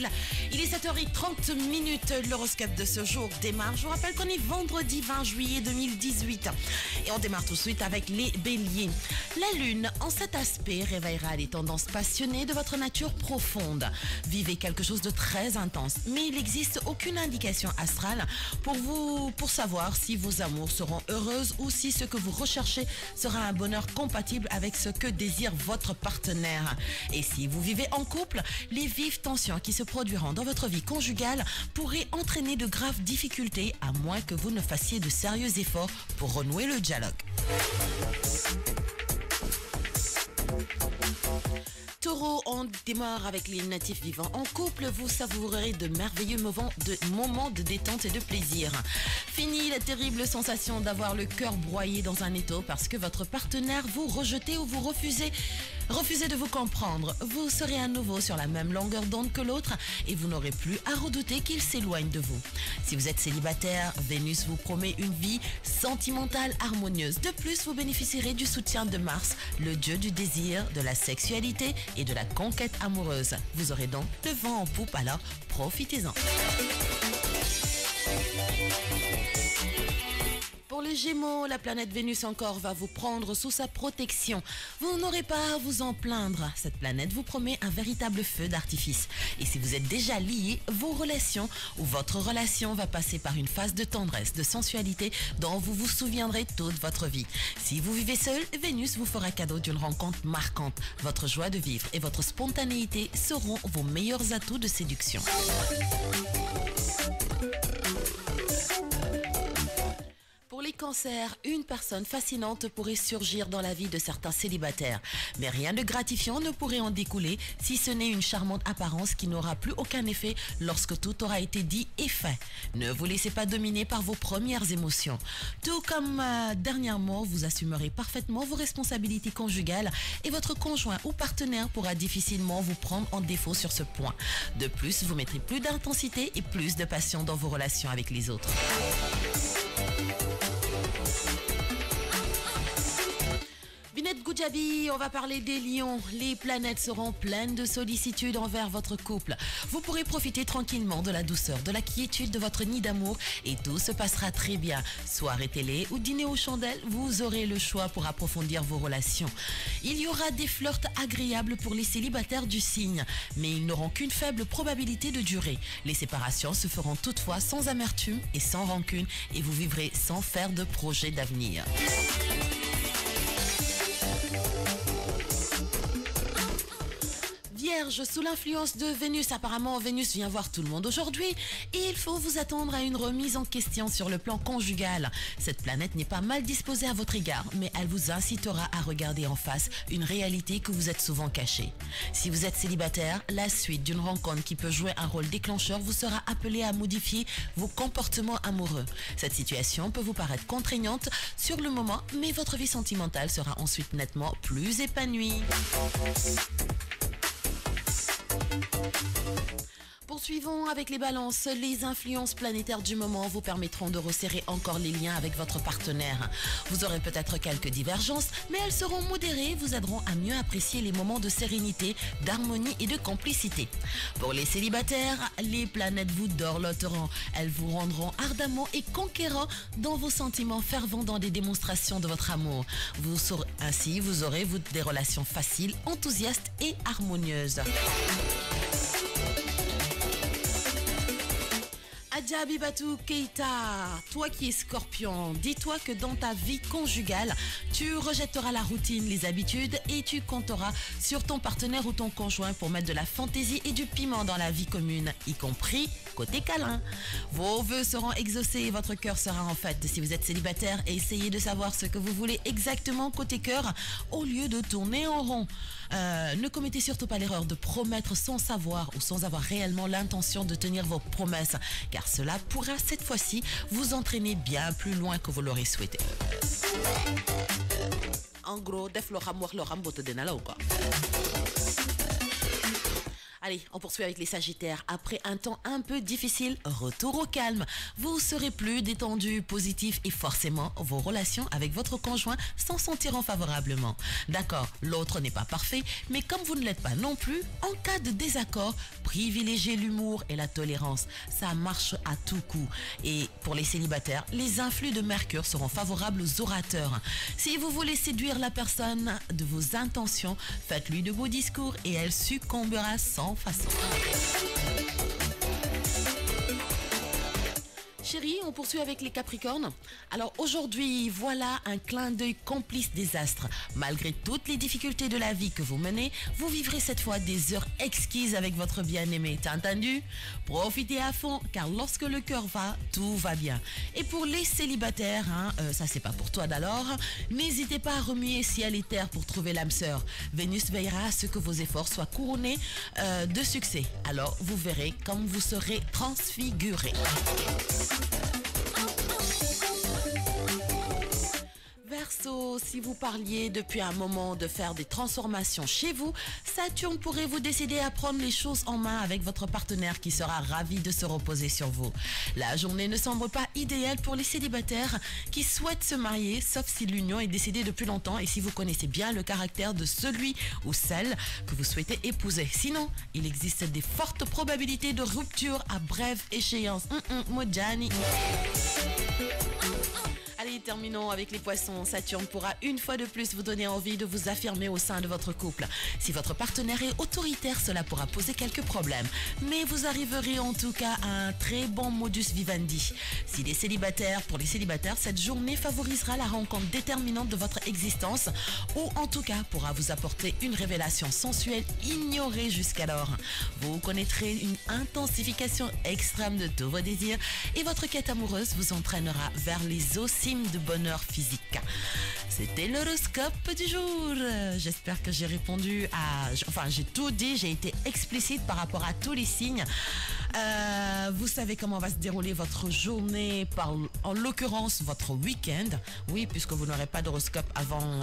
Axel. Il est 7h30. L'horoscope de ce jour démarre. Je vous rappelle qu'on est vendredi 20 juillet 2018. Et on démarre tout de suite avec les béliers. La lune, en cet aspect, réveillera les tendances passionnées de votre nature profonde. Vivez quelque chose de très intense, mais il n'existe aucune indication astrale pour savoir si vos amours seront heureuses ou si ce que vous recherchez sera un bonheur compatible avec ce que désire votre partenaire. Et si vous vivez en couple, les vives tensions qui se produiront dans votre vie conjugale pourraient entraîner de graves difficultés à moins que vous ne fassiez de sérieux efforts pour renouer le dialogue. Taureau, on démarre avec les natifs vivants. En couple, vous savourerez de merveilleux moments de détente et de plaisir. Fini la terrible sensation d'avoir le cœur broyé dans un étau parce que votre partenaire vous rejette ou vous refusez de vous comprendre. Vous serez à nouveau sur la même longueur d'onde que l'autre et vous n'aurez plus à redouter qu'il s'éloigne de vous. Si vous êtes célibataire, Vénus vous promet une vie sentimentale harmonieuse. De plus, vous bénéficierez du soutien de Mars, le dieu du désir, de la sexualité et de la conquête amoureuse. Vous aurez donc le vent en poupe, alors profitez-en. Pour les Gémeaux, la planète Vénus encore va vous prendre sous sa protection. Vous n'aurez pas à vous en plaindre. Cette planète vous promet un véritable feu d'artifice. Et si vous êtes déjà liés, votre relation va passer par une phase de tendresse, de sensualité dont vous vous souviendrez toute votre vie. Si vous vivez seul, Vénus vous fera cadeau d'une rencontre marquante. Votre joie de vivre et votre spontanéité seront vos meilleurs atouts de séduction. Pour les cancers, une personne fascinante pourrait surgir dans la vie de certains célibataires. Mais rien de gratifiant ne pourrait en découler si ce n'est une charmante apparence qui n'aura plus aucun effet lorsque tout aura été dit et fait. Ne vous laissez pas dominer par vos premières émotions. Tout comme dernièrement, vous assumerez parfaitement vos responsabilités conjugales et votre conjoint ou partenaire pourra difficilement vous prendre en défaut sur ce point. De plus, vous mettrez plus d'intensité et plus de passion dans vos relations avec les autres. Binette Goudjabi, on va parler des lions. Les planètes seront pleines de sollicitude envers votre couple. Vous pourrez profiter tranquillement de la douceur, de la quiétude de votre nid d'amour et tout se passera très bien. Soirée télé ou dîner aux chandelles, vous aurez le choix pour approfondir vos relations. Il y aura des flirts agréables pour les célibataires du signe, mais ils n'auront qu'une faible probabilité de durer. Les séparations se feront toutefois sans amertume et sans rancune et vous vivrez sans faire de projet d'avenir. Vierge, sous l'influence de Vénus, apparemment Vénus vient voir tout le monde aujourd'hui et il faut vous attendre à une remise en question sur le plan conjugal. Cette planète n'est pas mal disposée à votre égard, mais elle vous incitera à regarder en face une réalité que vous êtes souvent cachée. Si vous êtes célibataire, la suite d'une rencontre qui peut jouer un rôle déclencheur vous sera appelée à modifier vos comportements amoureux. Cette situation peut vous paraître contraignante sur le moment, mais votre vie sentimentale sera ensuite nettement plus épanouie. Poursuivons avec les balances. Les influences planétaires du moment vous permettront de resserrer encore les liens avec votre partenaire. Vous aurez peut-être quelques divergences, mais elles seront modérées et vous aideront à mieux apprécier les moments de sérénité, d'harmonie et de complicité. Pour les célibataires, les planètes vous dorloteront. Elles vous rendront ardemment et conquérants dans vos sentiments fervents dans des démonstrations de votre amour. Ainsi, vous aurez des relations faciles, enthousiastes et harmonieuses. Adjabi Batou Keita, toi qui es scorpion, dis-toi que dans ta vie conjugale, tu rejetteras la routine, les habitudes et tu compteras sur ton partenaire ou ton conjoint pour mettre de la fantaisie et du piment dans la vie commune, y compris côté câlin. Vos vœux seront exaucés et votre cœur sera en fête. Si vous êtes célibataire, essayez de savoir ce que vous voulez exactement côté cœur au lieu de tourner en rond. Ne commettez surtout pas l'erreur de promettre sans savoir ou sans avoir réellement l'intention de tenir vos promesses, car cela pourra cette fois-ci vous entraîner bien plus loin que vous l'aurez souhaité. En gros, def lo xam wax lo xam boto dina law quoi. Allez, on poursuit avec les Sagittaires. Après un temps un peu difficile, retour au calme. Vous serez plus détendu, positif et forcément, vos relations avec votre conjoint s'en sentiront favorablement. D'accord, l'autre n'est pas parfait, mais comme vous ne l'êtes pas non plus, en cas de désaccord, privilégiez l'humour et la tolérance. Ça marche à tout coup. Et pour les célibataires, les influx de Mercure seront favorables aux orateurs. Si vous voulez séduire la personne de vos intentions, faites-lui de beaux discours et elle succombera sans façon. Chérie, on poursuit avec les Capricornes. Alors aujourd'hui, voilà un clin d'œil complice des astres. Malgré toutes les difficultés de la vie que vous menez, vous vivrez cette fois des heures exquises avec votre bien-aimé. T'as entendu? Profitez à fond, car lorsque le cœur va, tout va bien. Et pour les célibataires, ça c'est pas pour toi d'alors, n'hésitez pas à remuer ciel et terre pour trouver l'âme sœur. Vénus veillera à ce que vos efforts soient couronnés de succès. Alors vous verrez comme vous serez transfigurés. Verseau, si vous parliez depuis un moment de faire des transformations chez vous, Saturne pourrait vous décider à prendre les choses en main avec votre partenaire qui sera ravi de se reposer sur vous. La journée ne semble pas idéale pour les célibataires qui souhaitent se marier, sauf si l'union est décidée depuis longtemps et si vous connaissez bien le caractère de celui ou celle que vous souhaitez épouser. Sinon, il existe des fortes probabilités de rupture à brève échéance. Mojani. Allez, terminons avec les poissons. Saturne pourra une fois de plus vous donner envie de vous affirmer au sein de votre couple. Si votre partenaire est autoritaire, cela pourra poser quelques problèmes. Mais vous arriverez en tout cas à un très bon modus vivendi. S'il est célibataire, pour les célibataires, cette journée favorisera la rencontre déterminante de votre existence ou en tout cas pourra vous apporter une révélation sensuelle ignorée jusqu'alors. Vous connaîtrez une intensification extrême de tous vos désirs et votre quête amoureuse vous entraînera vers les eaux de bonheur physique. C'était l'horoscope du jour. J'espère que j'ai répondu à... Enfin, j'ai tout dit, j'ai été explicite par rapport à tous les signes. Vous savez comment va se dérouler votre journée, en l'occurrence votre week-end. Oui, puisque vous n'aurez pas d'horoscope avant...